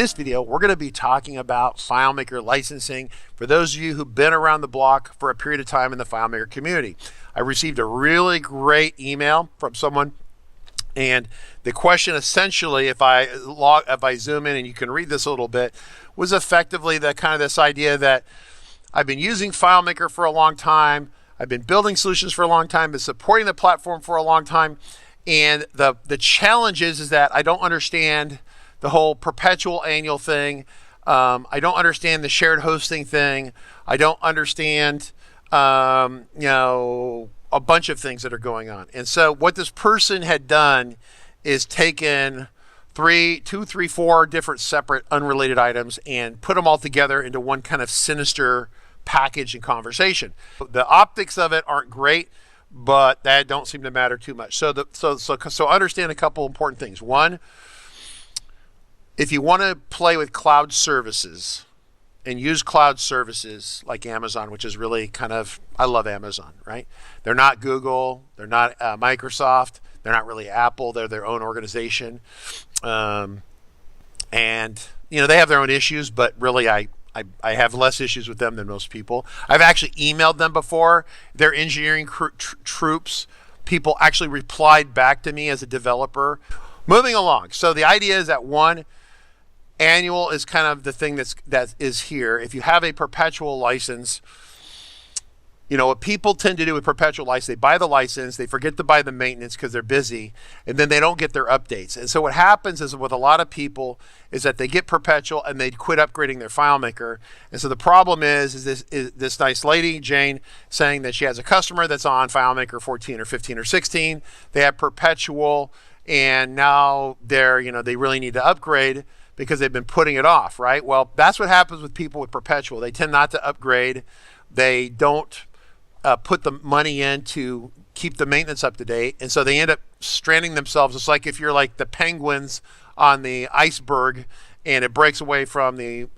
this video, we're going to be talking about FileMaker licensing for those of you who've been around the block for a period of time in the FileMaker community. I received a really great email from someone, and the question essentially, if I zoom in and you can read this a little bit, was effectively that kind of this idea that I've been using FileMaker for a long time, I've been building solutions for a long time, been supporting the platform for a long time, and the challenge is that I don't understand the whole perpetual annual thing. I don't understand the shared hosting thing. I don't understand, a bunch of things that are going on. And so what this person had done is taken four different separate unrelated items and put them all together into one kind of sinister package and conversation. The optics of it aren't great, but that don't seem to matter too much. So understand a couple important things. One, if you want to play with cloud services and use cloud services like Amazon, which is really kind of, I love Amazon, right? They're not Google, they're not Microsoft, they're not really Apple, they're their own organization. And they have their own issues, but really I have less issues with them than most people. I've actually emailed them before. Their engineering troops, people actually replied back to me as a developer. Moving along. So the idea is that one, annual is kind of the thing that is here. If you have a perpetual license, what people tend to do with perpetual license, they buy the license, they forget to buy the maintenance because they're busy, and then they don't get their updates. And so what happens is with a lot of people is that they get perpetual and they quit upgrading their FileMaker. And so the problem is this nice lady, Jane, saying that she has a customer that's on FileMaker 14 or 15 or 16. They have perpetual, and now they really need to upgrade because they've been putting it off, right? Well, that's what happens with people with perpetual. They tend not to upgrade. They don't put the money in to keep the maintenance up to date, and so they end up stranding themselves. It's like if you're like the penguins on the iceberg and it breaks away from the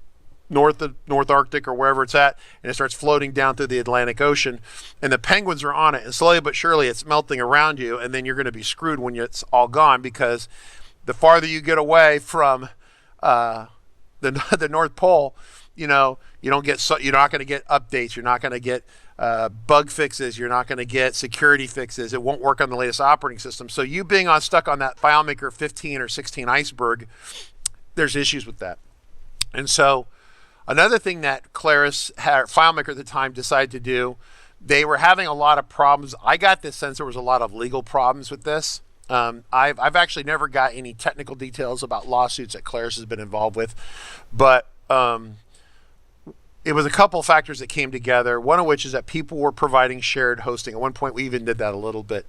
North Arctic or wherever it's at, and it starts floating down through the Atlantic Ocean, and the penguins are on it, and slowly but surely it's melting around you, and then you're going to be screwed when it's all gone, because the farther you get away from the North Pole, you're not going to get updates, you're not going to get bug fixes, you're not going to get security fixes, it won't work on the latest operating system. So you being stuck on that FileMaker 15 or 16 iceberg, there's issues with that. And so another thing that FileMaker at the time decided to do, they were having a lot of problems. I got this sense there was a lot of legal problems with this. I've actually never got any technical details about lawsuits that Claris has been involved with, but it was a couple of factors that came together, one of which is that people were providing shared hosting. At one point, we even did that a little bit.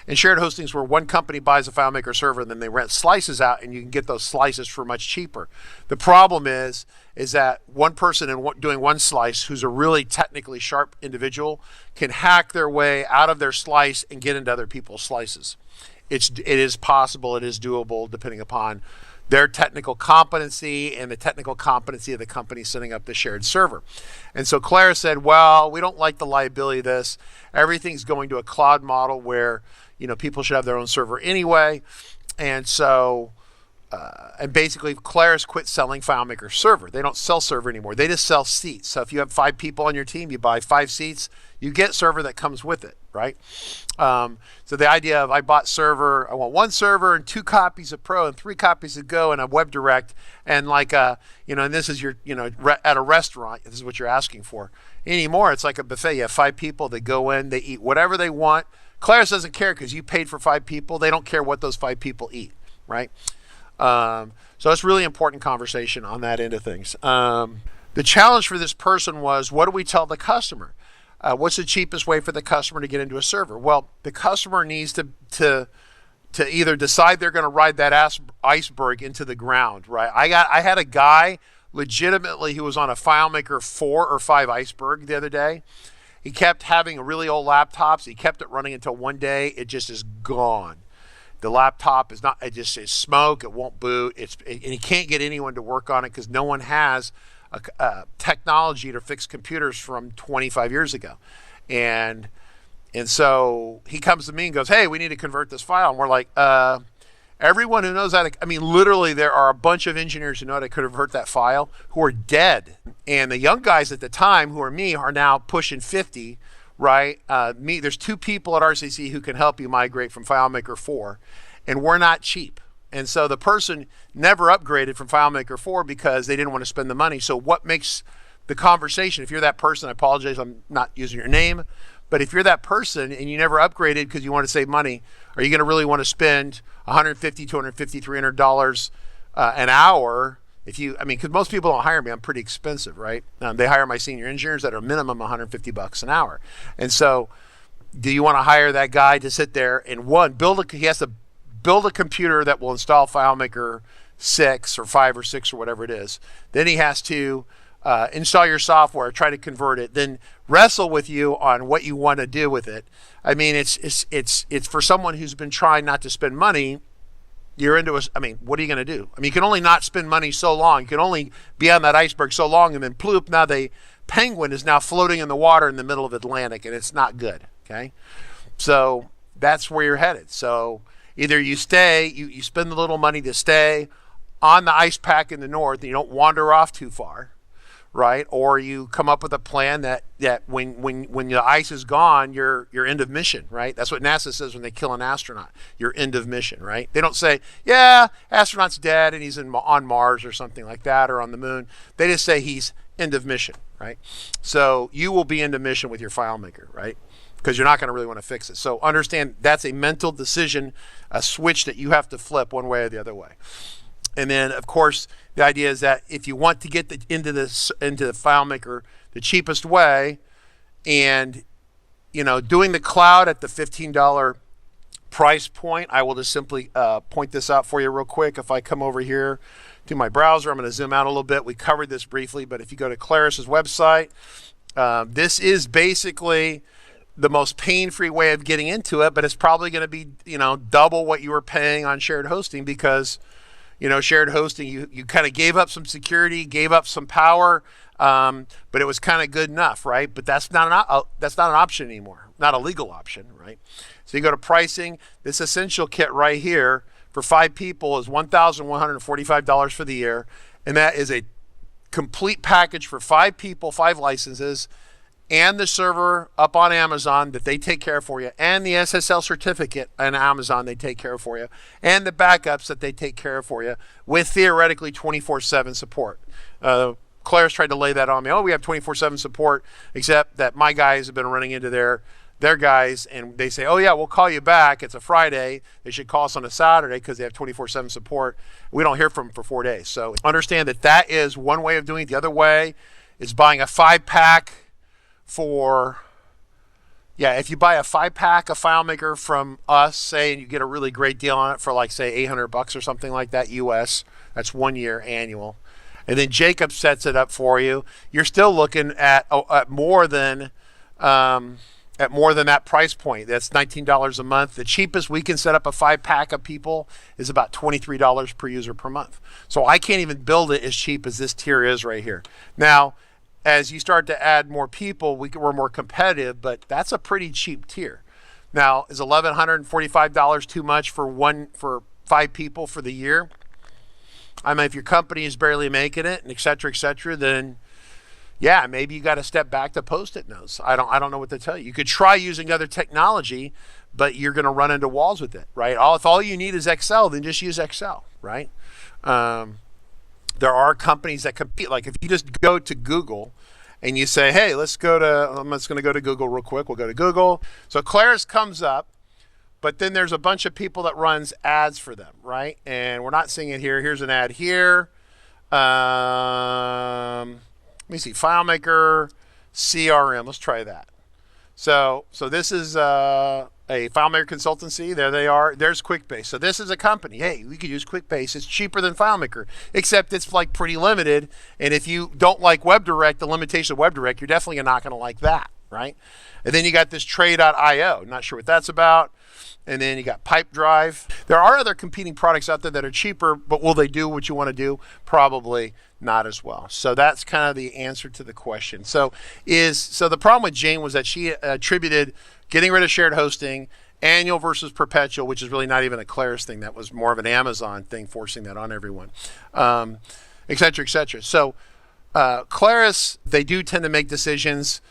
And shared hostings where one company buys a FileMaker server and then they rent slices out, and you can get those slices for much cheaper. The problem is that one person doing one slice, who's a really technically sharp individual, can hack their way out of their slice and get into other people's slices. It is possible, it is doable, depending upon their technical competency and the technical competency of the company setting up the shared server. And so Claris said, well, we don't like the liability of this. Everything's going to a cloud model where people should have their own server anyway. And so and basically Claris quit selling FileMaker server. They don't sell server anymore. They just sell seats. So if you have 5 people on your team, you buy 5 seats, you get server that comes with it, right? So the idea of I bought server, I want 1 server and 2 copies of Pro and 3 copies of Go and a WebDirect, and and this is your, at a restaurant, this is what you're asking for. Anymore, it's like a buffet. You have 5 people, they go in, they eat whatever they want. Claris doesn't care because you paid for 5 people. They don't care what those 5 people eat, right? So it's really important conversation on that end of things. The challenge for this person was, what do we tell the customer? What's the cheapest way for the customer to get into a server? Well, the customer needs to either decide they're going to ride that iceberg into the ground, right? I had a guy legitimately who was on a FileMaker 4 or 5 iceberg the other day. He kept having really old laptops. He kept it running until one day it just is gone. The laptop is not, it just is smoke, it won't boot, and he can't get anyone to work on it because no one has a technology to fix computers from 25 years ago. And so he comes to me and goes, hey, we need to convert this file. And we're like, Everyone who knows how to, I mean, literally there are a bunch of engineers who know how to convert that file who are dead. And the young guys at the time, who are me, are now pushing 50, right? There's 2 people at RCC who can help you migrate from FileMaker 4, and we're not cheap. And so the person never upgraded from FileMaker 4 because they didn't want to spend the money. So what makes the conversation, if you're that person, I apologize, I'm not using your name, but if you're that person and you never upgraded because you want to save money, are you going to really want to spend $150, $250, $300 an hour? Because most people don't hire me, I'm pretty expensive, right? They hire my senior engineers that are minimum $150 an hour. And so do you want to hire that guy to sit there and he has to build a computer that will install FileMaker 6 or 5 or 6 or whatever it is. Then he has to install your software, try to convert it, then wrestle with you on what you want to do with it. I mean, it's for someone who's been trying not to spend money. You're into what are you going to do? I mean, you can only not spend money so long. You can only be on that iceberg so long, and then ploop, now the penguin is now floating in the water in the middle of the Atlantic, and it's not good, okay? So that's where you're headed. So either you stay, you spend the little money to stay on the ice pack in the north, and you don't wander off too far, right? Or you come up with a plan that when the ice is gone, you're end of mission, right? That's what NASA says when they kill an astronaut. You're end of mission, right? They don't say, yeah, astronaut's dead and he's on Mars or something like that, or on the moon. They just say he's end of mission, right? So you will be end of mission with your FileMaker, right? Because you're not going to really want to fix it. So understand that's a mental decision, a switch that you have to flip one way or the other way. And then, of course, the idea is that if you want to get into the FileMaker the cheapest way, and doing the cloud at the $15 price point, I will just simply point this out for you real quick. If I come over here to my browser, I'm going to zoom out a little bit. We covered this briefly, but if you go to Claris's website, this is basically the most pain-free way of getting into it, but it's probably going to be double what you were paying on shared hosting, because shared hosting, you kind of gave up some security, gave up some power, but it was kind of good enough, right? But that's not an option anymore, not a legal option, right? So you go to pricing. This essential kit right here for 5 people is $1,145 for the year, and that is a complete package for 5 people, 5 licenses, and the server up on Amazon that they take care of for you, and the SSL certificate on Amazon they take care of for you, and the backups that they take care of for you, with theoretically 24/7 support. Claire's tried to lay that on me. Oh, we have 24/7 support, except that my guys have been running into their guys, and they say, oh yeah, we'll call you back. It's a Friday. They should call us on a Saturday because they have 24/7 support. We don't hear from them for 4 days. So understand that is one way of doing it. The other way is buying a 5-pack if you buy a 5-pack of FileMaker from us, say, and you get a really great deal on it for like, say, $800 or something like that US, that's 1 year annual. And then Jacob sets it up for you. You're still looking at more than that price point. That's $19 a month. The cheapest we can set up a 5-pack of people is about $23 per user per month. So I can't even build it as cheap as this tier is right here. Now, as you start to add more people, we're more competitive, but that's a pretty cheap tier. Now, is $1,145 too much for 5 people for the year? I mean, if your company is barely making it, and et cetera, then yeah, maybe you got to step back to Post-it notes. I don't know what to tell you. You could try using other technology, but you're going to run into walls with it, right? If all you need is Excel, then just use Excel, right? There are companies that compete. Like if you just go to Google and you say, hey, I'm just going to go to Google real quick. We'll go to Google. So Claris comes up, but then there's a bunch of people that runs ads for them, right? And we're not seeing it here. Here's an ad here. Let me see, FileMaker CRM. Let's try that. So this is a FileMaker consultancy. There they are. There's QuickBase. So this is a company. Hey, we could use QuickBase. It's cheaper than FileMaker, except it's like pretty limited. And if you don't like WebDirect, the limitation of WebDirect, you're definitely not going to like that, right? And then you got this Tray.io. Not sure what that's about. And then you got Pipedrive. There are other competing products out there that are cheaper, but will they do what you want to do? Probably not as well. So that's kind of the answer to the question. So the problem with Jane was that she attributed getting rid of shared hosting annual versus perpetual, which is really not even a Claris thing. That was more of an Amazon thing, forcing that on everyone, et cetera, et cetera. So Claris, they do tend to make decisions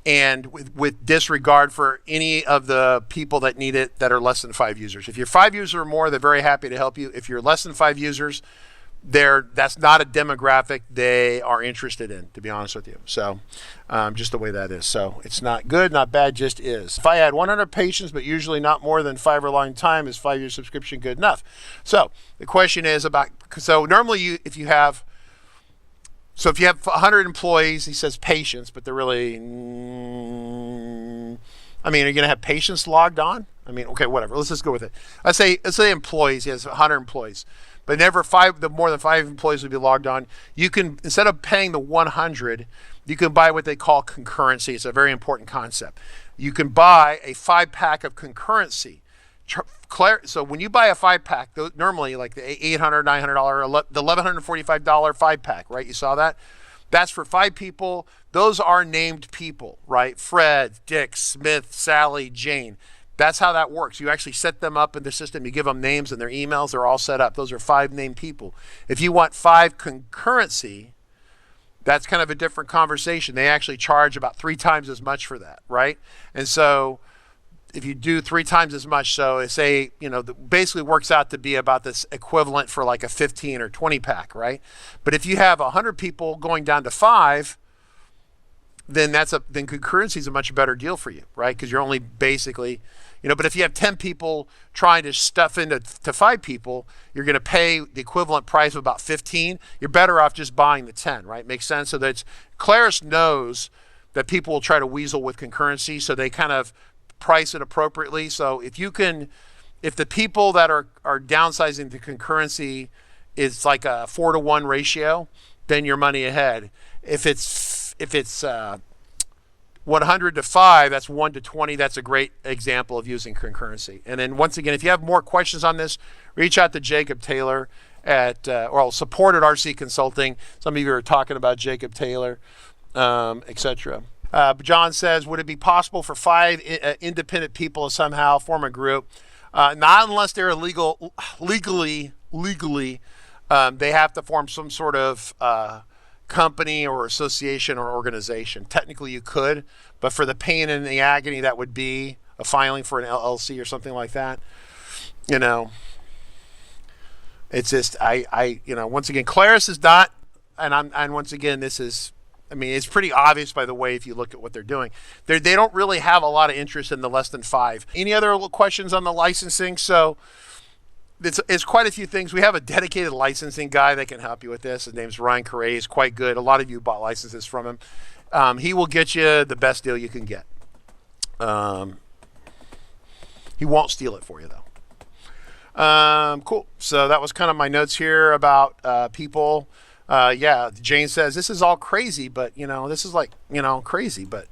and with disregard for any of the people that need it that are less than 5 users. If you're 5 users or more, they're very happy to help you. If you're less than 5 users, that's not a demographic they are interested in, to be honest with you. So just the way that is. So it's not good, not bad, just is. If I had 100 patients, but usually not more than 5 or long time, is 5-year subscription good enough? So the question is about, so normally if you have 100 employees, he says patients, but they're really, I mean, are you going to have patients logged on? I mean, okay, whatever. Let's just go with it. Let's say employees. He has 100 employees, but more than 5 employees would be logged on. You can, instead of paying the 100, you can buy what they call concurrency. It's a very important concept. You can buy a 5-pack of concurrency. So when you buy a 5-pack, normally like the $800, $900, the $1,145 5-pack, right? You saw that? That's for 5 people. Those are named people, right? Fred, Dick, Smith, Sally, Jane. That's how that works. You actually set them up in the system. You give them names and their emails. They're all set up. Those are 5 named people. If you want 5 concurrency, that's kind of a different conversation. They actually charge about 3 times as much for that, right? And so if you do 3 times as much, so say, basically works out to be about this equivalent for like a 15 or 20 pack, right? But if you have 100 people going down to 5, then then concurrency is a much better deal for you, right? Because you're only basically, but if you have 10 people trying to stuff into 5 people, you're going to pay the equivalent price of about 15. You're better off just buying the 10, right? Makes sense? So that's, Claris knows that people will try to weasel with concurrency, so they kind of price it appropriately. So if the people that are downsizing the concurrency is like a 4-to-1 ratio, then you're money ahead. If it's 100 to 5, that's 1 to 20. That's a great example of using concurrency. And then once again, if you have more questions on this, reach out to Jacob Taylor at support at RC Consulting. Some of you are talking about Jacob Taylor, etc. John says, would it be possible for 5 independent people to somehow form a group? Not unless they're legally, they have to form some sort of company or association or organization. Technically you could, but for the pain and the agony that would be a filing for an LLC or something like that, it's just, once again, Claris is not, and once again, this is, it's pretty obvious by the way, if you look at what they're doing. They don't really have a lot of interest in the less than 5. Any other questions on the licensing? So it's quite a few things. We have a dedicated licensing guy that can help you with this. His name's Ryan Correa. He's quite good. A lot of you bought licenses from him. He will get you the best deal you can get. He won't steal it for you, though. Cool. So that was kind of my notes here about people. Yeah, Jane says, this is all crazy, but, this is like, crazy, but,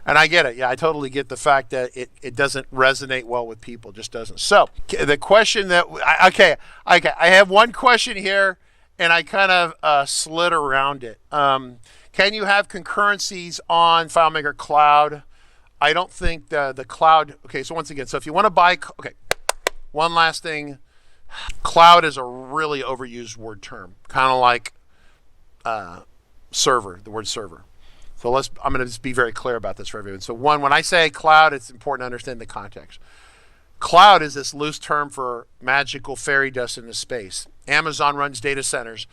and I get it. Yeah, I totally get the fact that it doesn't resonate well with people. It just doesn't. So the question that, okay, I have one question here, and I kind of slid around it. Can you have concurrencies on FileMaker Cloud? I don't think the cloud, okay, so once again, so if you want to buy, okay, one last thing. Cloud is a really overused word term, kind of like server, the word server. So I'm going to just be very clear about this for everyone. So when I say cloud, it's important to understand the context. Cloud is this loose term for magical fairy dust into space. Amazon runs data centers.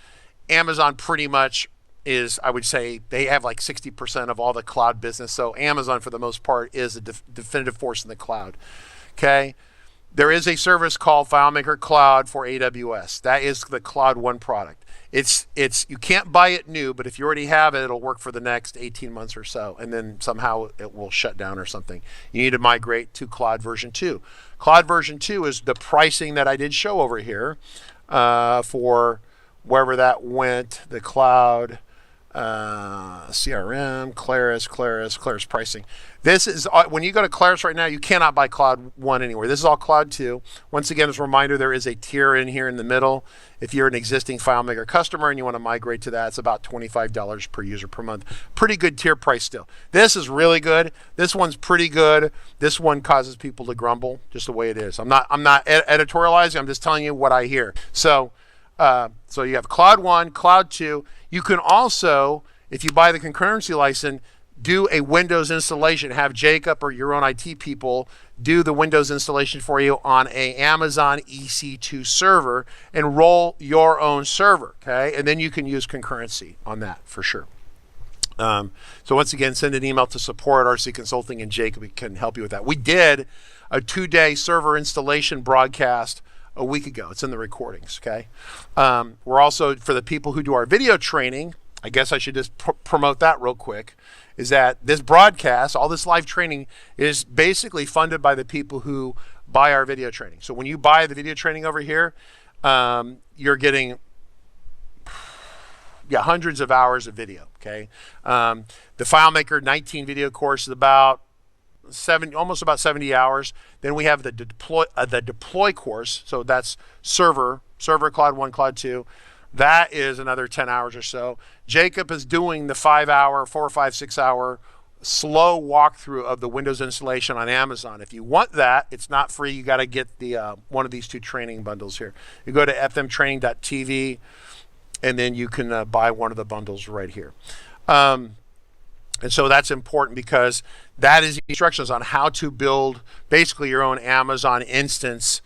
Amazon pretty much is, I would say, they have like 60% of all the cloud business. So Amazon, for the most part, is a definitive force in the cloud. Okay. There is a service called FileMaker Cloud for AWS. That is the Cloud One product. It's you can't buy it new, but if you already have it, it'll work for the next 18 months or so, and then somehow it will shut down or something. You need to migrate to Cloud version 2. Cloud version 2 is the pricing that I did show over here for wherever that went, the Cloud CRM, Claris pricing. This is, when you go to Claris right now, you cannot buy Cloud 1 anywhere. This is all Cloud 2. Once again, as a reminder, there is a tier in here in the middle. If you're an existing FileMaker customer and you want to migrate to that, it's about $25 per user per month. Pretty good tier price still. This is really good. This one's pretty good. This one causes people to grumble, just the way it is. I'm not editorializing. I'm just telling you what I hear. So you have Cloud 1, Cloud 2. You can also, if you buy the concurrency license, do a Windows installation. Have Jacob or your own IT people do the Windows installation for you on a Amazon EC2 server and roll your own server, okay? And then you can use concurrency on that for sure. So once again, send an email to support@RC Consulting and Jacob can help you with that. We did a 2-day server installation broadcast a week ago. It's in the recordings, okay? We're also, for the people who do our video training, I guess I should just promote that real quick, is that this broadcast, all this live training, is basically funded by the people who buy our video training. So when you buy the video training over here, you're getting hundreds of hours of video, okay? The FileMaker 19 video course is about almost about 70 hours. Then we have the deploy course. So that's server Cloud 1, Cloud 2. That is another 10 hours or so. Jacob is doing the 5-hour, 4 or 5, 6-hour slow walkthrough of the Windows installation on Amazon. If you want that, it's not free. You got to get the one of these 2 training bundles here. You go to fmtraining.tv and then you can buy one of the bundles right here. And so that's important because that is instructions on how to build basically your own Amazon instance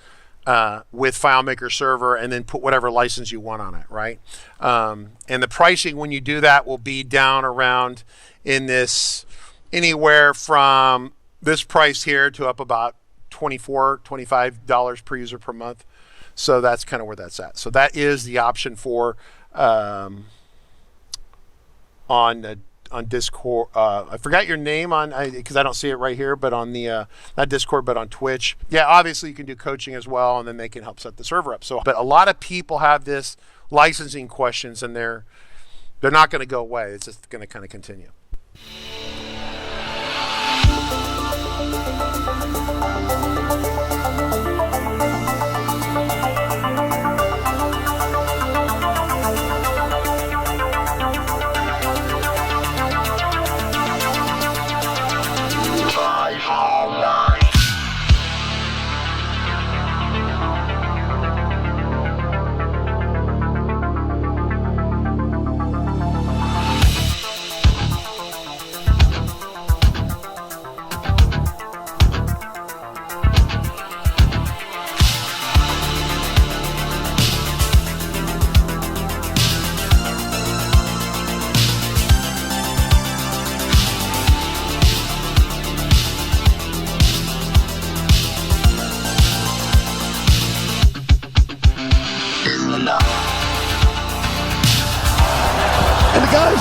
with FileMaker Server and then put whatever license you want on it, right? And the pricing when you do that will be down around in this anywhere from this price here to up about $24, $25 per user per month. So that's kind of where that's at. So that is the option for on Discord. I forgot your name because I don't see it right here, but on the not Discord but on Twitch. Yeah, obviously you can do coaching as well, and then they can help set the server up. So, but a lot of people have this licensing questions, and they're not going to go away. It's just going to kind of continue.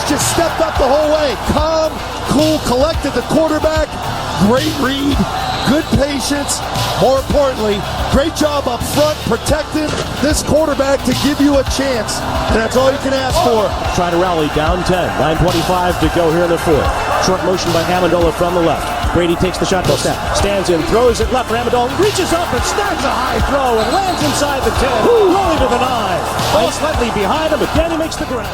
Just stepped up the whole way. Calm, cool, collected the quarterback. Great read, good patience. More importantly, great job up front protecting this quarterback to give you a chance. And that's all you can ask for. Try to rally down 10. 9:25 to go here in the fourth. Short motion by Amendola from the left. Brady takes the shotgun snap. Stands in, throws it left for Amendola. Reaches up and snags a high throw and lands inside the 10. Rolling to the 9. Ball slightly behind him, but Danny makes the grab.